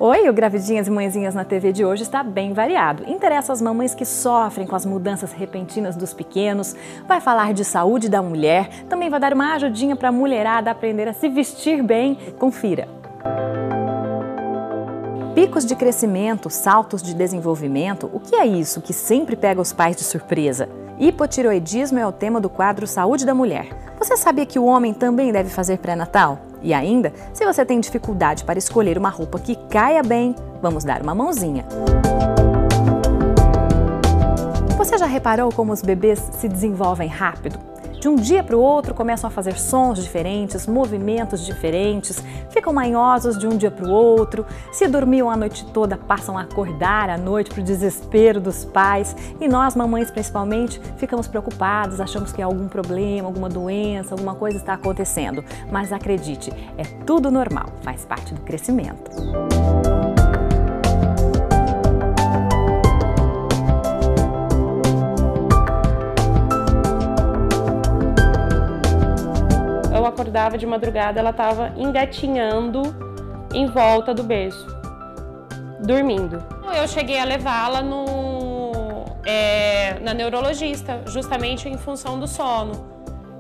Oi, o Gravidinhas e Mãezinhas na TV de hoje está bem variado. Interessa às mamães que sofrem com as mudanças repentinas dos pequenos, vai falar de saúde da mulher, também vai dar uma ajudinha para a mulherada aprender a se vestir bem. Confira! Picos de crescimento, saltos de desenvolvimento, o que é isso que sempre pega os pais de surpresa? Hipotireoidismo é o tema do quadro Saúde da Mulher. Você sabia que o homem também deve fazer pré-natal? E ainda, se você tem dificuldade para escolher uma roupa que caia bem, vamos dar uma mãozinha. Você já reparou como os bebês se desenvolvem rápido? De um dia para o outro começam a fazer sons diferentes, movimentos diferentes, ficam manhosos de um dia para o outro, se dormiam a noite toda passam a acordar à noite para o desespero dos pais e nós, mamães principalmente, ficamos preocupadas, achamos que é algum problema, alguma doença, alguma coisa está acontecendo. Mas acredite, é tudo normal, faz parte do crescimento. Eu acordava de madrugada, ela estava engatinhando em volta do berço, dormindo. Eu cheguei a levá-la na neurologista, justamente em função do sono,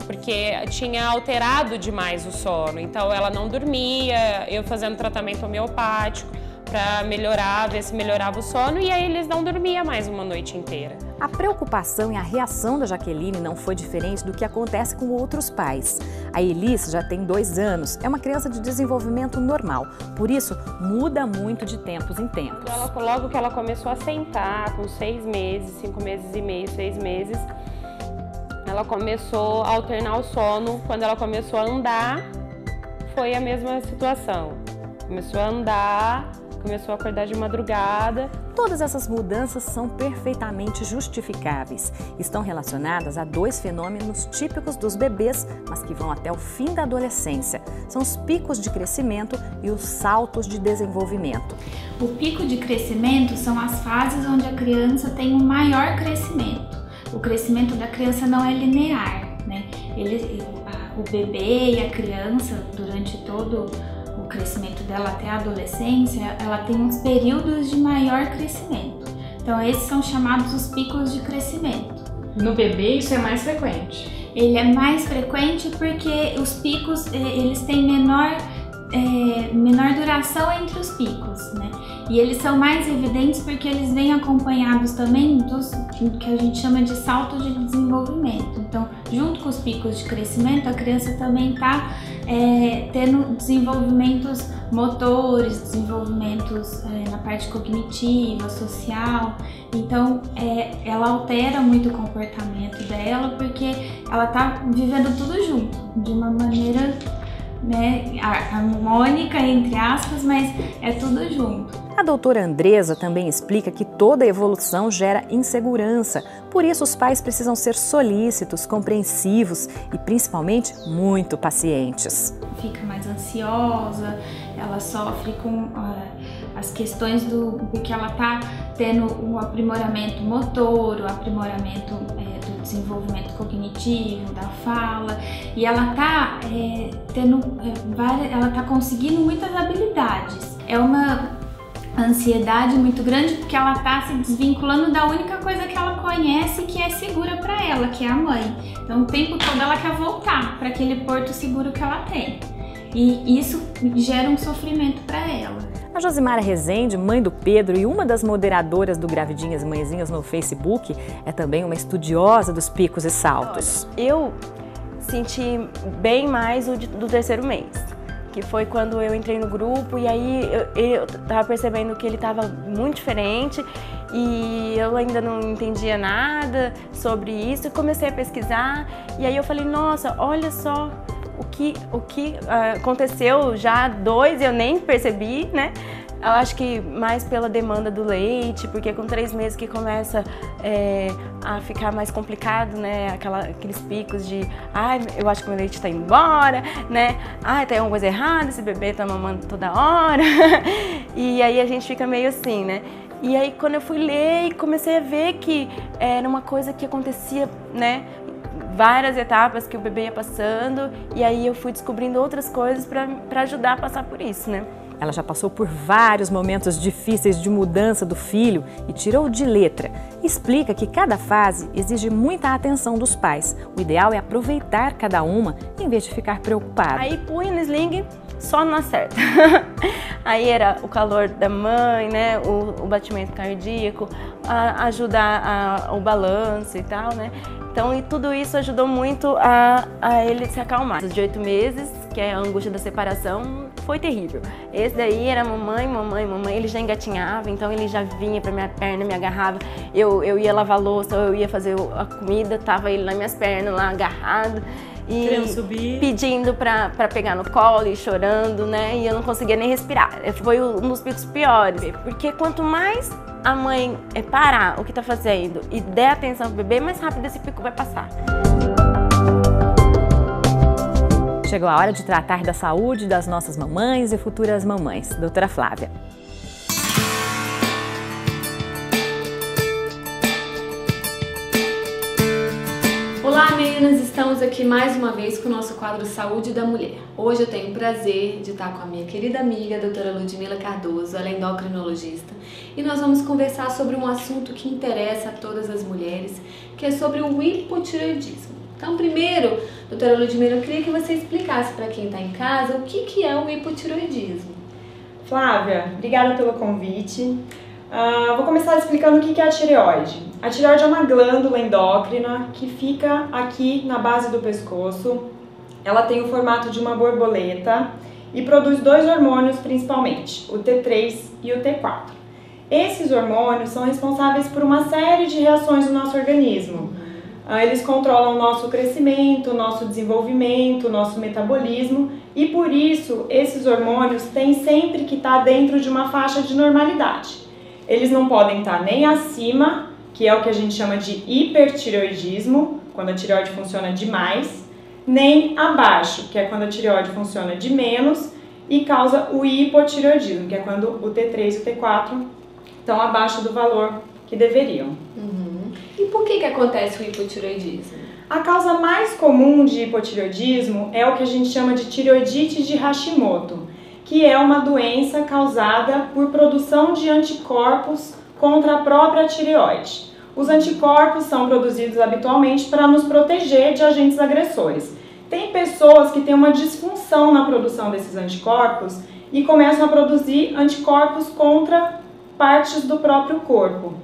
porque tinha alterado demais o sono, então ela não dormia, eu fazendo tratamento homeopático para melhorar, ver se melhorava o sono, e aí eles não dormiam mais uma noite inteira. A preocupação e a reação da Jaqueline não foi diferente do que acontece com outros pais. A Elis já tem 2 anos, é uma criança de desenvolvimento normal, por isso muda muito de tempos em tempos. Logo que ela começou a sentar, com 6 meses, 5 meses e meio, 6 meses, ela começou a alternar o sono. Quando ela começou a andar, foi a mesma situação. Começou a andar, começou a acordar de madrugada. Todas essas mudanças são perfeitamente justificáveis. Estão relacionadas a 2 fenômenos típicos dos bebês, mas que vão até o fim da adolescência. São os picos de crescimento e os saltos de desenvolvimento. O pico de crescimento são as fases onde a criança tem um maior crescimento. O crescimento da criança não é linear, né? O bebê e a criança, durante todo o crescimento dela até a adolescência, ela tem uns períodos de maior crescimento. Então esses são chamados os picos de crescimento. No bebê isso é mais frequente? Ele é mais frequente porque os picos eles têm menor duração entre os picos, né? E eles são mais evidentes porque eles vêm acompanhados também dos que a gente chama de salto de desenvolvimento. Então, junto com os picos de crescimento, a criança também está tendo desenvolvimentos motores, desenvolvimentos na parte cognitiva, social. Então, ela altera muito o comportamento dela porque ela está vivendo tudo junto, de uma maneira harmônica, entre aspas, mas é tudo junto. A doutora Andresa também explica que toda evolução gera insegurança, por isso os pais precisam ser solícitos, compreensivos e principalmente muito pacientes. Fica mais ansiosa, ela sofre com as questões porque ela está tendo um aprimoramento motor, o aprimoramento do desenvolvimento cognitivo, da fala, e ela está ela está conseguindo muitas habilidades. É uma ansiedade muito grande porque ela está se desvinculando da única coisa que ela conhece que é segura para ela, que é a mãe. Então o tempo todo ela quer voltar para aquele porto seguro que ela tem. E isso gera um sofrimento para ela. A Josimara Rezende, mãe do Pedro e uma das moderadoras do Gravidinhas e Mãezinhas no Facebook, é também uma estudiosa dos picos e saltos. Eu senti bem mais o do 3º mês, que foi quando eu entrei no grupo e aí eu tava percebendo que ele tava muito diferente e eu ainda não entendia nada sobre isso. Comecei a pesquisar e aí eu falei, nossa, olha só o que aconteceu já 2 e eu nem percebi, né? Eu acho que mais pela demanda do leite, porque com 3 meses que começa a ficar mais complicado, né? Aqueles picos de, eu acho que meu leite tá indo embora, né? Tem alguma coisa errada, esse bebê tá mamando toda hora. E aí a gente fica meio assim, né? E aí quando eu fui ler e comecei a ver que era uma coisa que acontecia, né? Várias etapas que o bebê ia passando, e aí eu fui descobrindo outras coisas para ajudar a passar por isso, né? Ela já passou por vários momentos difíceis de mudança do filho e tirou de letra. Explica que cada fase exige muita atenção dos pais. O ideal é aproveitar cada uma em vez de ficar preocupado. Aí punha no sling, só não acerta. Aí era o calor da mãe, né, o batimento cardíaco, ajudar o balanço e tal, né. Então, e tudo isso ajudou muito a ele se acalmar. Os de 8 meses, que é a angústia da separação, foi terrível. Esse daí era mamãe, mamãe, mamãe, ele já engatinhava, então ele já vinha pra minha perna, me agarrava. Eu ia lavar louça, eu ia fazer a comida, tava ele nas minhas pernas lá, agarrado. E pedindo pra pegar no colo e chorando, né? E eu não conseguia nem respirar. Foi um dos picos piores, porque quanto mais a mãe parar o que tá fazendo e der atenção pro bebê, mais rápido esse pico vai passar. Chegou a hora de tratar da saúde das nossas mamães e futuras mamães. Doutora Flávia. Olá meninas, estamos aqui mais uma vez com o nosso quadro Saúde da Mulher. Hoje eu tenho o prazer de estar com a minha querida amiga, a doutora Ludmila Cardoso, ela é endocrinologista, e nós vamos conversar sobre um assunto que interessa a todas as mulheres, que é sobre o hipotireoidismo. Então, primeiro, doutora Ludmila, eu queria que você explicasse para quem está em casa o que é o hipotireoidismo. Flávia, obrigada pelo convite. Vou começar explicando o que é a tireoide. A tireoide é uma glândula endócrina que fica aqui na base do pescoço. Ela tem o formato de uma borboleta e produz 2 hormônios principalmente, o T3 e o T4. Esses hormônios são responsáveis por uma série de reações no nosso organismo. Eles controlam o nosso crescimento, o nosso desenvolvimento, o nosso metabolismo e por isso esses hormônios têm sempre que estar dentro de uma faixa de normalidade. Eles não podem estar nem acima, que é o que a gente chama de hipertireoidismo, quando a tireoide funciona demais, nem abaixo, que é quando a tireoide funciona de menos e causa o hipotireoidismo, que é quando o T3 e o T4 estão abaixo do valor que deveriam. E por que acontece o hipotireoidismo? A causa mais comum de hipotireoidismo é o que a gente chama de tireoidite de Hashimoto, que é uma doença causada por produção de anticorpos contra a própria tireoide. Os anticorpos são produzidos habitualmente para nos proteger de agentes agressores. Tem pessoas que têm uma disfunção na produção desses anticorpos e começam a produzir anticorpos contra partes do próprio corpo.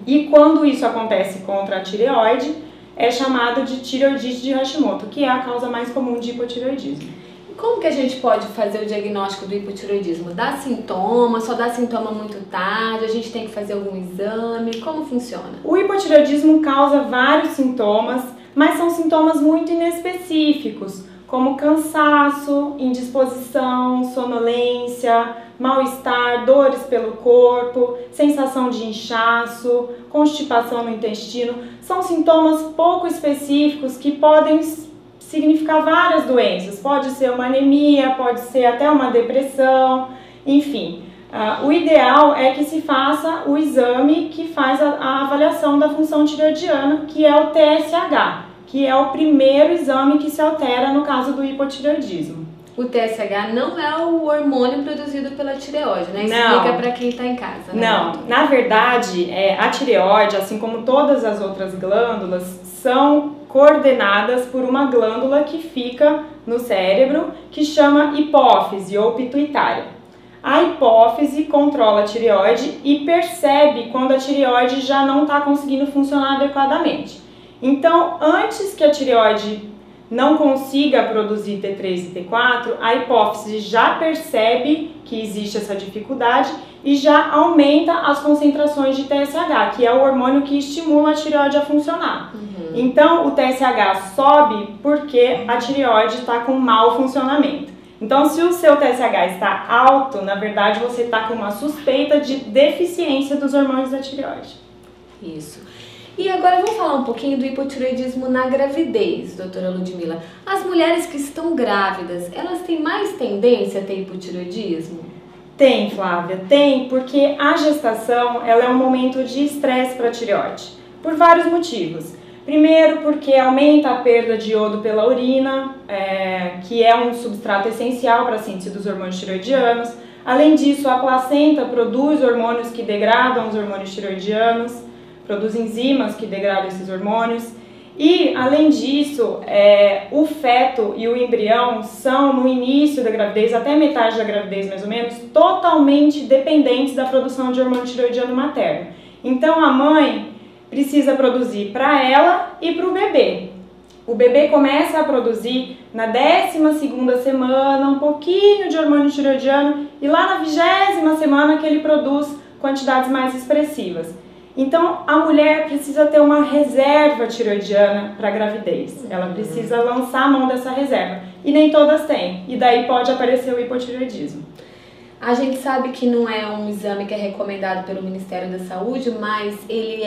E quando isso acontece contra a tireoide, é chamado de tireoidite de Hashimoto, que é a causa mais comum de hipotireoidismo. Como que a gente pode fazer o diagnóstico do hipotireoidismo? Dá sintoma, só dá sintoma muito tarde, a gente tem que fazer algum exame, como funciona? O hipotireoidismo causa vários sintomas, mas são sintomas muito inespecíficos, como cansaço, indisposição, sonolência, mal-estar, dores pelo corpo, sensação de inchaço, constipação no intestino. São sintomas pouco específicos que podem significar várias doenças, pode ser uma anemia, pode ser até uma depressão, enfim. O ideal é que se faça o exame que faz a avaliação da função tireoidiana, que é o TSH, que é o primeiro exame que se altera no caso do hipotireoidismo. O TSH não é o hormônio produzido pela tireoide, né? Explica para quem está em casa. Né? Não, na verdade, a tireoide, assim como todas as outras glândulas, são coordenadas por uma glândula que fica no cérebro, que chama hipófise ou pituitária. A hipófise controla a tireoide e percebe quando a tireoide já não está conseguindo funcionar adequadamente. Então, antes que a tireoide não consiga produzir T3 e T4, a hipófise já percebe que existe essa dificuldade e já aumenta as concentrações de TSH, que é o hormônio que estimula a tireoide a funcionar. Então, o TSH sobe porque a tireoide está com mau funcionamento. Então, se o seu TSH está alto, na verdade, você está com uma suspeita de deficiência dos hormônios da tireoide. Isso. E agora vamos falar um pouquinho do hipotireoidismo na gravidez, doutora Ludmila. As mulheres que estão grávidas, elas têm mais tendência a ter hipotireoidismo? Tem, Flávia, tem, porque a gestação ela é um momento de estresse para a tireoide, por vários motivos. Primeiro, porque aumenta a perda de iodo pela urina, que é um substrato essencial para a síntese dos hormônios tireoidianos. Além disso, a placenta produz hormônios que degradam os hormônios tireoidianos, produz enzimas que degradam esses hormônios. E, além disso, o feto e o embrião são, no início da gravidez, até metade da gravidez mais ou menos, totalmente dependentes da produção de hormônio tireoidiano materno. Então, a mãe precisa produzir para ela e para o bebê. O bebê começa a produzir na 12ª semana um pouquinho de hormônio tireoidiano e lá na 20ª semana que ele produz quantidades mais expressivas. Então, a mulher precisa ter uma reserva tireoidiana para a gravidez. Ela precisa lançar a mão dessa reserva. E nem todas têm. E daí pode aparecer o hipotireoidismo. A gente sabe que não é um exame que é recomendado pelo Ministério da Saúde, mas ele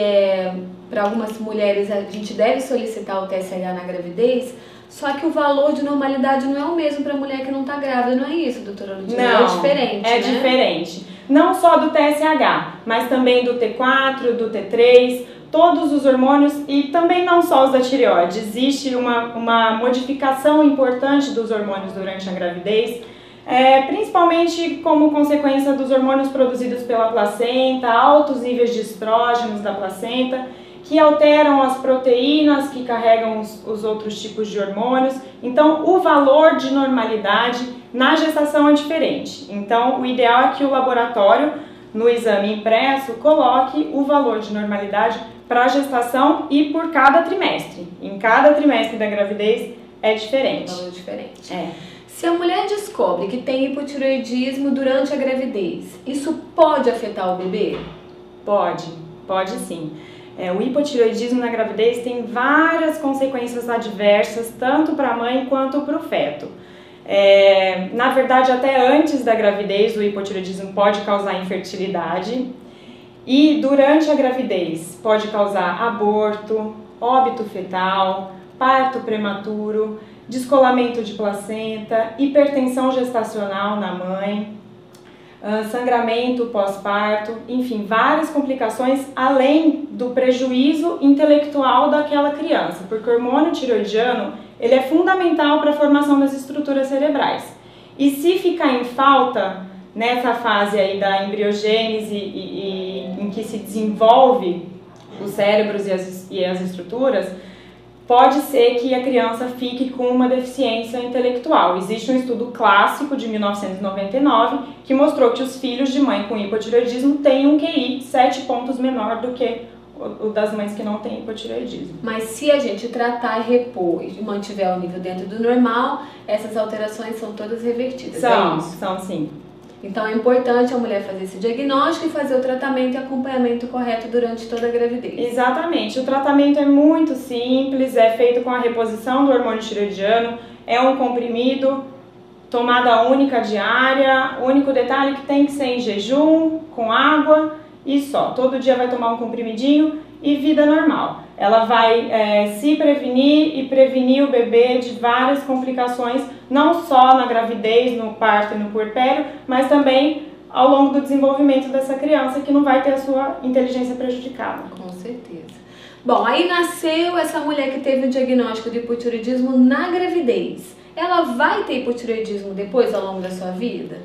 para algumas mulheres, a gente deve solicitar o TSH na gravidez, só que o valor de normalidade não é o mesmo para a mulher que não está grávida, não é isso, doutora Ludmila? Não, é diferente, é diferente. Não só do TSH, mas também do T4, do T3, todos os hormônios e também não só os da tireoide. Existe uma modificação importante dos hormônios durante a gravidez, principalmente como consequência dos hormônios produzidos pela placenta, altos níveis de estrógenos da placenta, que alteram as proteínas que carregam os outros tipos de hormônios. Então, o valor de normalidade na gestação é diferente. Então, o ideal é que o laboratório, no exame impresso, coloque o valor de normalidade para a gestação e por cada trimestre. Em cada trimestre da gravidez é diferente. Um valor diferente. Se a mulher descobre que tem hipotireoidismo durante a gravidez, isso pode afetar o bebê? Pode sim. O hipotireoidismo na gravidez tem várias consequências adversas, tanto para a mãe quanto para o feto. Na verdade, até antes da gravidez, o hipotireoidismo pode causar infertilidade e durante a gravidez pode causar aborto, óbito fetal, parto prematuro, descolamento de placenta, hipertensão gestacional na mãe, sangramento pós-parto, enfim, várias complicações além do prejuízo intelectual daquela criança, porque o hormônio tireoidiano ele é fundamental para a formação das estruturas cerebrais. E se ficar em falta nessa fase aí da embriogênese em que se desenvolve os cérebros e as estruturas, pode ser que a criança fique com uma deficiência intelectual. Existe um estudo clássico de 1999 que mostrou que os filhos de mãe com hipotireoidismo têm um QI 7 pontos menor do que o das mães que não têm hipotireoidismo. Mas se a gente tratar e repor e mantiver o nível dentro do normal, essas alterações são todas revertidas. São sim. Então é importante a mulher fazer esse diagnóstico e fazer o tratamento e acompanhamento correto durante toda a gravidez. Exatamente. O tratamento é muito simples, é feito com a reposição do hormônio tireoidiano, é um comprimido, tomada única diária, o único detalhe é que tem que ser em jejum, com água e só. Todo dia vai tomar um comprimidinho e vida normal. Ela vai se prevenir e prevenir o bebê de várias complicações, não só na gravidez, no parto e no puerpério, mas também ao longo do desenvolvimento dessa criança que não vai ter a sua inteligência prejudicada. Com certeza. Bom, aí nasceu essa mulher que teve o diagnóstico de hipotireoidismo na gravidez. Ela vai ter hipotireoidismo depois ao longo da sua vida?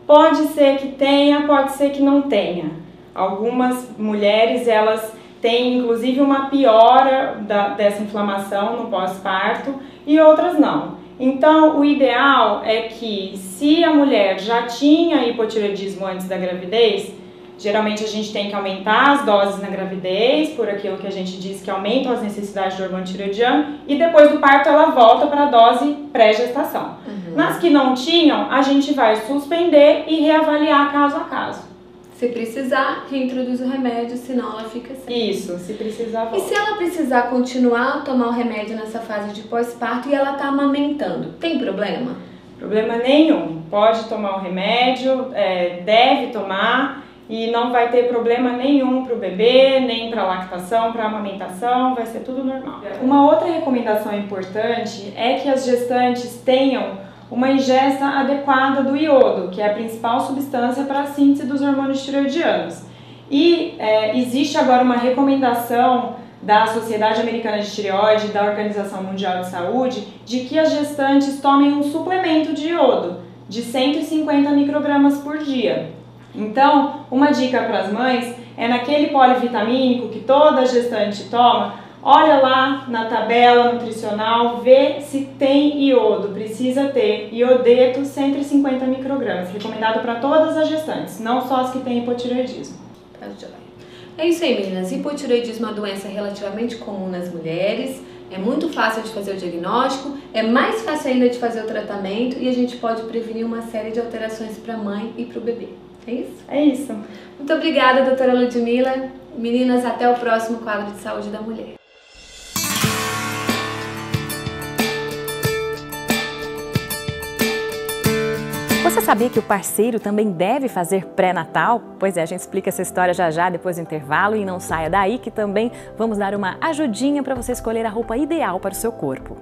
Pode ser que tenha, pode ser que não tenha. Algumas mulheres, elas têm inclusive uma piora dessa inflamação no pós-parto e outras não. Então, o ideal é que se a mulher já tinha hipotireoidismo antes da gravidez, geralmente a gente tem que aumentar as doses na gravidez, por aquilo que a gente diz que aumentam as necessidades de hormônio tireoidiano, e depois do parto ela volta para a dose pré-gestação. Nas que não tinham, a gente vai suspender e reavaliar caso a caso. Se precisar, reintroduz o remédio, senão ela fica sem. Isso, se precisar, volta. E se ela precisar continuar a tomar o remédio nessa fase de pós-parto e ela tá amamentando, tem problema? Problema nenhum. Pode tomar o remédio, deve tomar e não vai ter problema nenhum para o bebê, nem para a lactação, para a amamentação, vai ser tudo normal. Uma outra recomendação importante é que as gestantes tenham uma ingesta adequada do iodo, que é a principal substância para a síntese dos hormônios tireoidianos. E existe agora uma recomendação da Sociedade Americana de Tireoide e da Organização Mundial de Saúde de que as gestantes tomem um suplemento de iodo, de 150 microgramas por dia. Então, uma dica para as mães é naquele polivitamínico que toda gestante toma, olha lá na tabela nutricional, vê se tem iodo, precisa ter iodeto 150 microgramas, recomendado para todas as gestantes, não só as que têm hipotireoidismo. Tá joia. É isso aí, meninas. Hipotireoidismo é uma doença relativamente comum nas mulheres, é muito fácil de fazer o diagnóstico, é mais fácil ainda de fazer o tratamento e a gente pode prevenir uma série de alterações para a mãe e para o bebê. É isso? É isso. Muito obrigada, doutora Ludmila. Meninas, até o próximo quadro de saúde da mulher. Você sabia que o parceiro também deve fazer pré-natal? Pois é, a gente explica essa história já já depois do intervalo e não saia daí que também vamos dar uma ajudinha para você escolher a roupa ideal para o seu corpo.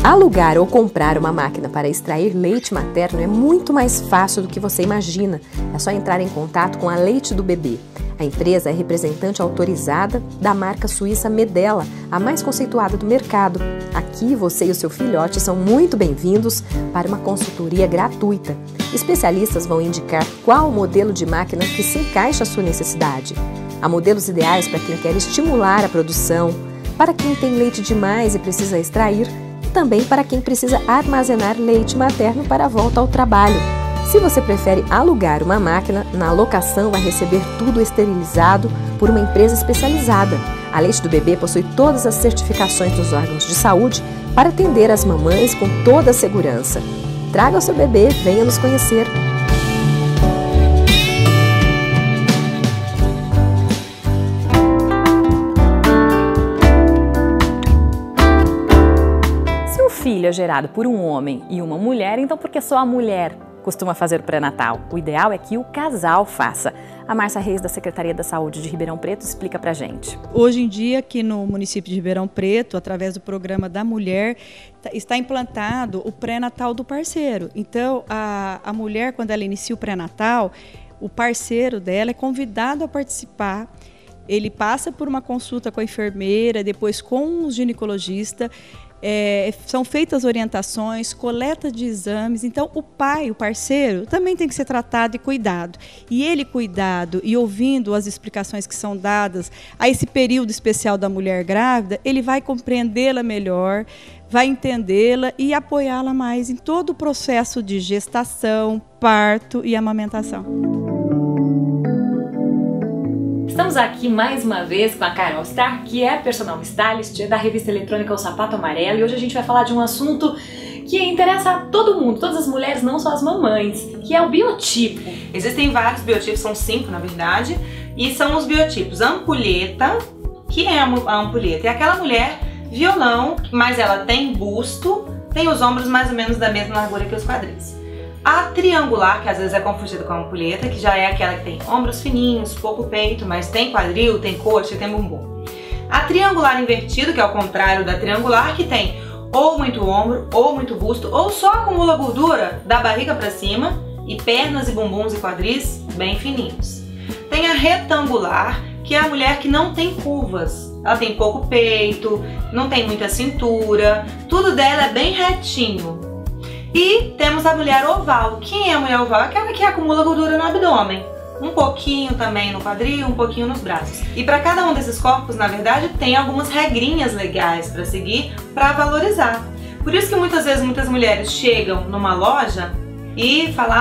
Alugar ou comprar uma máquina para extrair leite materno é muito mais fácil do que você imagina. É só entrar em contato com a Leite do Bebê. A empresa é representante autorizada da marca suíça Medela, a mais conceituada do mercado. Aqui você e o seu filhote são muito bem-vindos para uma consultoria gratuita. Especialistas vão indicar qual modelo de máquina que se encaixa à sua necessidade. Há modelos ideais para quem quer estimular a produção, para quem tem leite demais e precisa extrair, e também para quem precisa armazenar leite materno para a volta ao trabalho. Se você prefere alugar uma máquina, na locação vai receber tudo esterilizado por uma empresa especializada. A Leite do Bebê possui todas as certificações dos órgãos de saúde para atender as mamães com toda a segurança. Traga o seu bebê, venha nos conhecer. Se o filho é gerado por um homem e uma mulher, então por que só a mulher costuma fazer o pré-natal? O ideal é que o casal faça. A Márcia Reis, da Secretaria da Saúde de Ribeirão Preto, explica pra gente. Hoje em dia, aqui no município de Ribeirão Preto, através do programa da mulher, está implantado o pré-natal do parceiro. Então, a mulher, quando ela inicia o pré-natal, o parceiro dela é convidado a participar. Ele passa por uma consulta com a enfermeira, depois com o ginecologista. São feitas orientações, coleta de exames, então o pai, o parceiro, também tem que ser tratado e cuidado. E ele cuidado e ouvindo as explicações que são dadas a esse período especial da mulher grávida, ele vai compreendê-la melhor, vai entendê-la e apoiá-la mais em todo o processo de gestação, parto e amamentação. Estamos aqui mais uma vez com a Carol Starr, que é personal stylist da revista eletrônica O Sapato Amarelo, e hoje a gente vai falar de um assunto que interessa a todo mundo, todas as mulheres, não só as mamães, que é o biotipo. Existem vários biotipos, são 5 na verdade, e são os biotipos. A ampulheta, que é a ampulheta? É aquela mulher violão, mas ela tem busto, tem os ombros mais ou menos da mesma largura que os quadris. A triangular, que às vezes é confundida com a ampulheta, que já é aquela que tem ombros fininhos, pouco peito, mas tem quadril, tem coxa, tem bumbum. A triangular invertido, que é o contrário da triangular, que tem ou muito ombro, ou muito busto, ou só acumula gordura da barriga para cima, e pernas e bumbuns e quadris bem fininhos. Tem a retangular, que é a mulher que não tem curvas. Ela tem pouco peito, não tem muita cintura, tudo dela é bem retinho. E temos a mulher oval. Quem é a mulher oval? Aquela que acumula gordura no abdômen. Um pouquinho também no quadril, um pouquinho nos braços. E para cada um desses corpos, na verdade, tem algumas regrinhas legais para seguir, para valorizar. Por isso que muitas vezes muitas mulheres chegam numa loja e falam,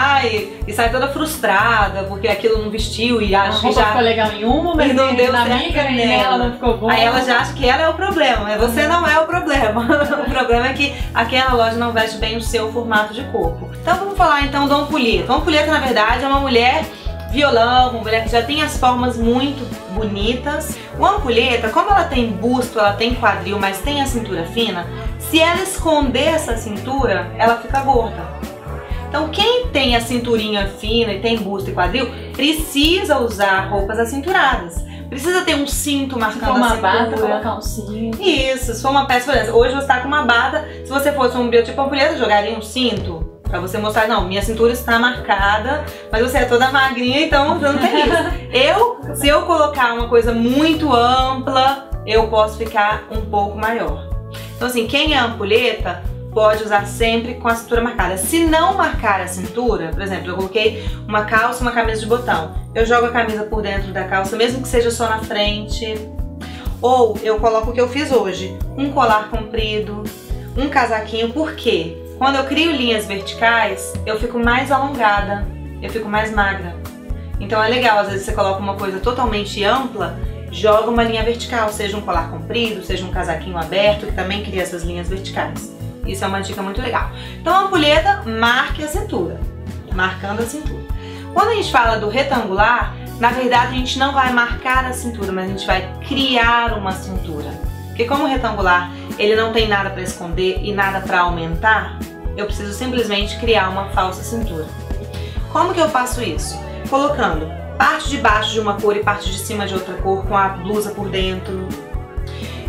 e sai toda frustrada porque aquilo não vestiu e acha que já ficou legal em uma, mas não deu na certo amiga e nela não ficou bom. Aí ela já acha que ela é o problema, mas você não é o problema. O problema é que aquela loja não veste bem o seu formato de corpo. Então vamos falar então do ampulheta. O ampulheta, na verdade, é uma mulher violão, uma mulher que já tem as formas muito bonitas. O ampulheta, como ela tem busto, ela tem quadril, mas tem a cintura fina, se ela esconder essa cintura, ela fica gorda. Então quem tem a cinturinha fina e tem busto e quadril, precisa usar roupas acinturadas. Precisa ter um cinto marcando a cintura. Bata, colocar um cinto. Isso, se for uma peça, por exemplo, hoje você está com uma bata, se você fosse um biotipo ampulheta, jogaria um cinto? Pra você mostrar, não, minha cintura está marcada, mas você é toda magrinha, então você não tem isso. Se eu colocar uma coisa muito ampla, eu posso ficar um pouco maior. Então assim, quem é ampulheta pode usar sempre com a cintura marcada. Se não marcar a cintura, por exemplo, eu coloquei uma calça e uma camisa de botão, eu jogo a camisa por dentro da calça, mesmo que seja só na frente. Ou eu coloco o que eu fiz hoje, um colar comprido, um casaquinho, por quê? Quando eu crio linhas verticais, eu fico mais alongada, eu fico mais magra. Então é legal, às vezes você coloca uma coisa totalmente ampla, joga uma linha vertical, seja um colar comprido, seja um casaquinho aberto, que também cria essas linhas verticais. Isso é uma dica muito legal. Então a ampulheta, marque a cintura, marcando a cintura. Quando a gente fala do retangular, na verdade a gente não vai marcar a cintura, mas a gente vai criar uma cintura. Porque como o retangular, ele não tem nada para esconder e nada para aumentar, eu preciso simplesmente criar uma falsa cintura. Como que eu faço isso? Colocando parte de baixo de uma cor e parte de cima de outra cor, com a blusa por dentro.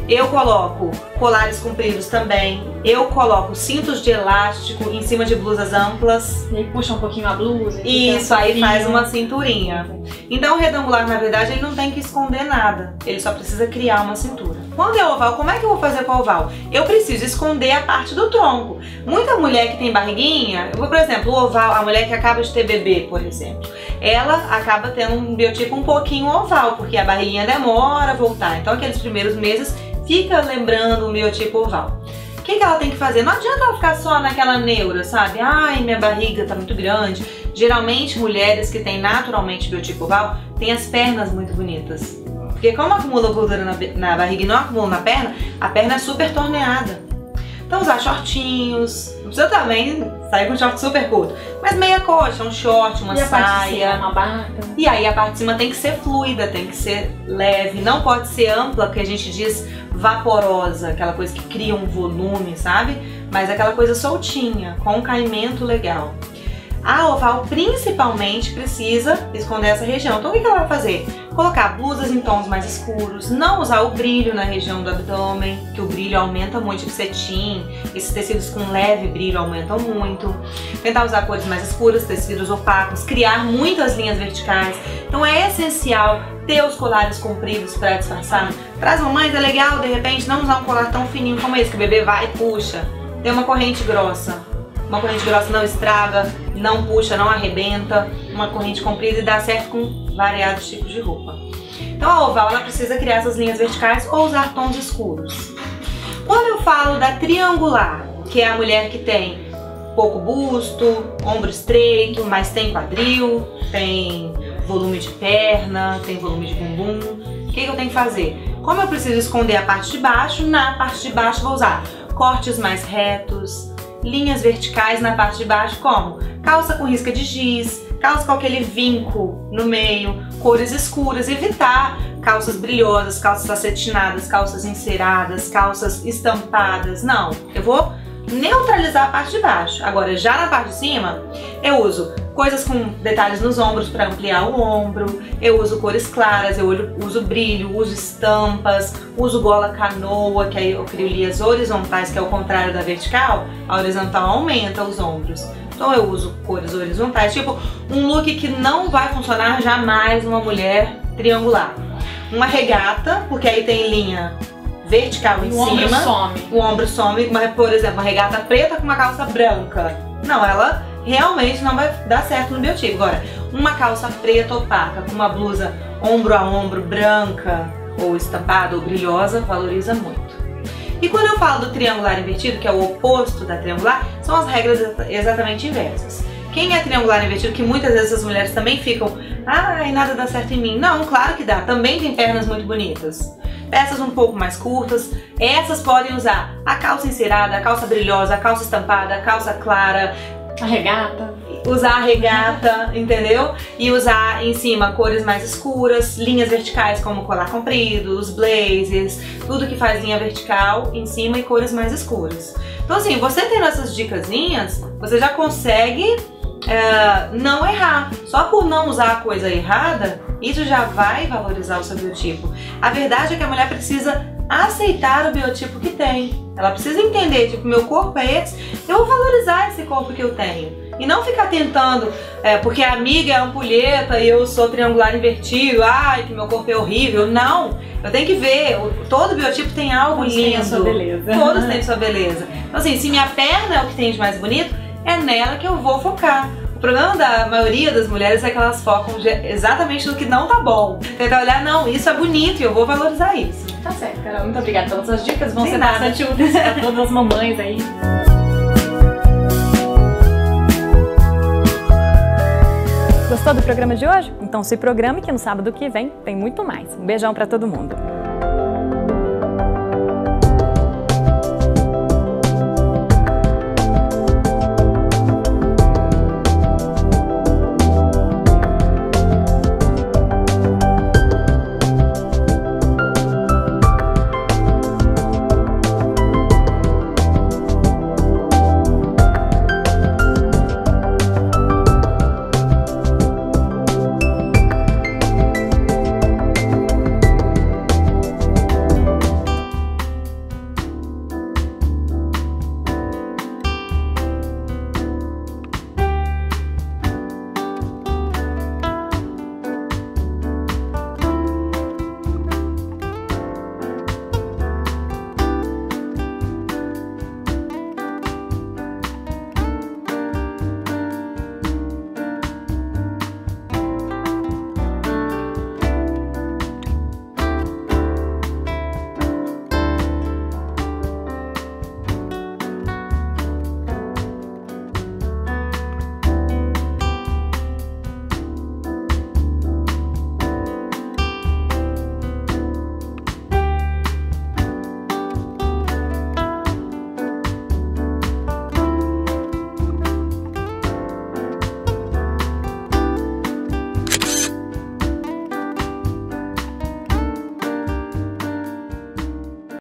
Eu coloco colares compridos também. Eu coloco cintos de elástico em cima de blusas amplas. E puxa um pouquinho a blusa. Isso, aí faz uma cinturinha. Então o retangular, na verdade, ele não tem que esconder nada. Ele só precisa criar uma cintura. Quando é oval, como é que eu vou fazer com o oval? Eu preciso esconder a parte do tronco. Muita mulher que tem barriguinha, por exemplo, o oval, a mulher que acaba de ter bebê, por exemplo, ela acaba tendo um biotipo um pouquinho oval, porque a barriguinha demora a voltar. Então aqueles primeiros meses fica lembrando o biotipo oval. O que ela tem que fazer? Não adianta ela ficar só naquela neura, sabe? Ai, minha barriga tá muito grande. Geralmente, mulheres que têm naturalmente biotipo oval têm as pernas muito bonitas. Porque como acumula gordura na barriga e não acumula na perna, a perna é super torneada. Então usar shortinhos, não precisa também sair com short super curto, mas meia coxa, um short, uma saia. Uma barca. E aí a parte de cima tem que ser fluida, tem que ser leve, não pode ser ampla, que a gente diz vaporosa, aquela coisa que cria um volume, sabe? Mas aquela coisa soltinha, com um caimento legal. A oval principalmente precisa esconder essa região. Então o que ela vai fazer? Colocar blusas em tons mais escuros, não usar o brilho na região do abdômen, que o brilho aumenta muito, tipo cetim, esses tecidos com leve brilho aumentam muito. Tentar usar cores mais escuras, tecidos opacos, criar muitas linhas verticais. Então é essencial ter os colares compridos para disfarçar. Para as mamães é legal, de repente, não usar um colar tão fininho como esse, que o bebê vai e puxa. Ter uma corrente grossa. Uma corrente grossa não estraga, não puxa, não arrebenta. Uma corrente comprida e dá certo com variados tipos de roupa. Então a oval, ela precisa criar essas linhas verticais ou usar tons escuros. Quando eu falo da triangular, que é a mulher que tem pouco busto, ombro estreito, mas tem quadril, tem volume de perna, tem volume de bumbum, o que eu tenho que fazer? Como eu preciso esconder a parte de baixo, na parte de baixo vou usar cortes mais retos, linhas verticais na parte de baixo, como calça com risca de giz, calça com aquele vinco no meio, cores escuras, evitar calças brilhosas, calças acetinadas, calças enceradas, calças estampadas. Não, eu vou neutralizar a parte de baixo. Agora, já na parte de cima, eu uso coisas com detalhes nos ombros para ampliar o ombro, eu uso cores claras, eu uso brilho, uso estampas, uso gola canoa, que aí eu crio linhas horizontais, que é o contrário da vertical. A horizontal aumenta os ombros. Então eu uso cores horizontais, tipo um look que não vai funcionar jamais numa mulher triangular. Uma regata, porque aí tem linha vertical em cima. Ombro some. O ombro some, por exemplo, uma regata preta com uma calça branca. Não, ela realmente não vai dar certo no biotipo. Agora, uma calça preta opaca com uma blusa ombro a ombro branca ou estampada ou brilhosa, valoriza muito. E quando eu falo do triangular invertido, que é o oposto da triangular, são as regras exatamente inversas. Quem é triangular invertido, que muitas vezes as mulheres também ficam, ai, nada dá certo em mim. Não, claro que dá, também tem pernas muito bonitas. Peças um pouco mais curtas, essas podem usar a calça encerada, a calça brilhosa, a calça estampada, a calça clara, a regata. Usar a regata, entendeu? E usar em cima cores mais escuras, linhas verticais como colar comprido, os blazers, tudo que faz linha vertical em cima e cores mais escuras. Então assim, você tendo essas dicasinhas, você já consegue não errar. Só por não usar a coisa errada, isso já vai valorizar o seu biotipo. A verdade é que a mulher precisa aceitar o biotipo que tem. Ela precisa entender, tipo, meu corpo é esse, eu vou valorizar esse corpo que eu tenho. E não ficar tentando, porque a amiga é ampulheta e eu sou triangular invertido, ai, que meu corpo é horrível. Não, eu tenho que ver, todo biotipo tem algo lindo. Todos têm a sua beleza. Todos têm a sua beleza. Então assim, se minha perna é o que tem de mais bonito, é nela que eu vou focar. O problema da maioria das mulheres é que elas focam exatamente no que não tá bom. Tentar olhar, não, isso é bonito e eu vou valorizar isso. Tá certo, Carol. Muito obrigada pelas suas dicas. Vão Sem ser nada. bastante úteis para todas as mamães aí. Gostou do programa de hoje? Então se programe que no sábado que vem tem muito mais. Um beijão para todo mundo.